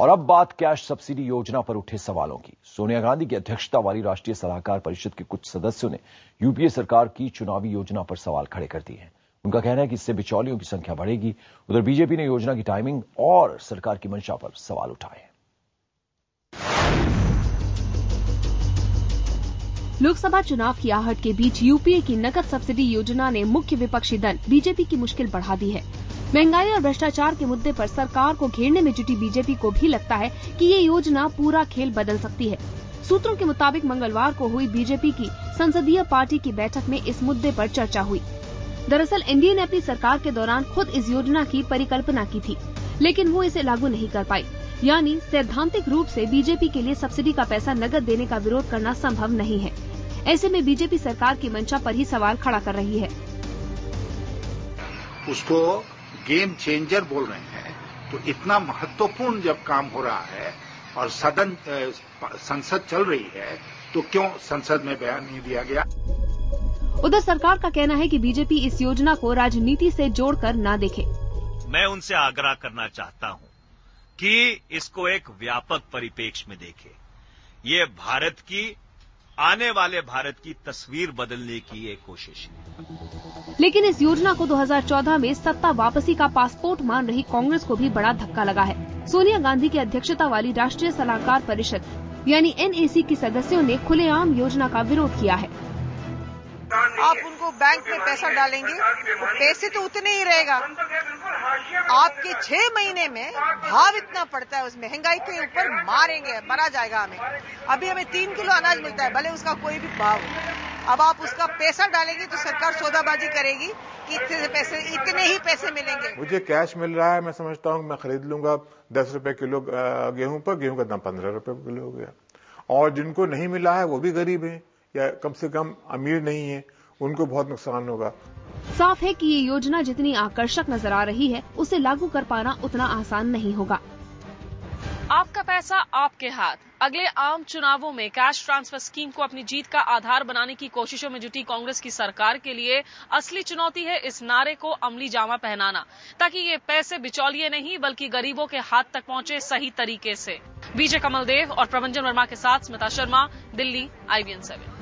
और अब बात कैश सब्सिडी योजना पर उठे सवालों की। सोनिया गांधी की अध्यक्षता वाली राष्ट्रीय सलाहकार परिषद के कुछ सदस्यों ने यूपीए सरकार की चुनावी योजना पर सवाल खड़े कर दिए हैं। उनका कहना है कि इससे बिचौलियों की संख्या बढ़ेगी। उधर बीजेपी ने योजना की टाइमिंग और सरकार की मंशा पर सवाल उठाए हैं। लोकसभा चुनाव की आहट के बीच यूपीए की नकद सब्सिडी योजना ने मुख्य विपक्षी दल बीजेपी की मुश्किल बढ़ा दी है। महंगाई और भ्रष्टाचार के मुद्दे पर सरकार को घेरने में जुटी बीजेपी को भी लगता है कि ये योजना पूरा खेल बदल सकती है। सूत्रों के मुताबिक मंगलवार को हुई बीजेपी की संसदीय पार्टी की बैठक में इस मुद्दे पर चर्चा हुई। दरअसल एनडीए ने अपनी सरकार के दौरान खुद इस योजना की परिकल्पना की थी, लेकिन वो इसे लागू नहीं कर पाई। यानी सैद्धांतिक रूप से बीजेपी के लिए सब्सिडी का पैसा नकद देने का विरोध करना संभव नहीं है। ऐसे में बीजेपी सरकार की मंशा पर ही सवाल खड़ा कर रही है। उसको गेम चेंजर बोल रहे हैं, तो इतना महत्वपूर्ण जब काम हो रहा है और संसद चल रही है, तो क्यों संसद में बयान नहीं दिया गया? उधर सरकार का कहना है कि बीजेपी इस योजना को राजनीति से जोड़कर ना देखे। मैं उनसे आग्रह करना चाहता हूं कि इसको एक व्यापक परिप्रेक्ष्य में देखे। ये भारत की आने वाले भारत की तस्वीर बदलने की एक कोशिश है। लेकिन इस योजना को 2014 में सत्ता वापसी का पासपोर्ट मान रही कांग्रेस को भी बड़ा धक्का लगा है। सोनिया गांधी की अध्यक्षता वाली राष्ट्रीय सलाहकार परिषद यानी एनएसी के सदस्यों ने खुलेआम योजना का विरोध किया है। आप उनको बैंक में पैसा डालेंगे, तो पैसे तो उतने ही रहेगा। आपके 6 महीने में भाव इतना पड़ता है, उस महंगाई के ऊपर मरा जाएगा हमें। अभी हमें 3 किलो अनाज मिलता है, भले उसका कोई भी भाव। अब आप उसका पैसा डालेंगे तो सरकार सौदाबाजी करेगी कि इतने ही पैसे मिलेंगे। मुझे कैश मिल रहा है, मैं समझता हूँ मैं खरीद लूंगा 10 रुपए किलो गेहूं पर। गेहूं का दाम 15 रुपए किलो हो गया। और जिनको नहीं मिला है वो भी गरीब है या कम से कम अमीर नहीं है, उनको बहुत नुकसान होगा। साफ है कि ये योजना जितनी आकर्षक नजर आ रही है, उसे लागू कर पाना उतना आसान नहीं होगा। आपका पैसा आपके हाथ। अगले आम चुनावों में कैश ट्रांसफर स्कीम को अपनी जीत का आधार बनाने की कोशिशों में जुटी कांग्रेस की सरकार के लिए असली चुनौती है इस नारे को अमली जामा पहनाना, ताकि ये पैसे बिचौलिए नहीं बल्कि गरीबों के हाथ तक पहुंचे सही तरीके से। विजय कमल देव और प्रभंजन वर्मा के साथ स्मिता शर्मा, दिल्ली, IBN 7।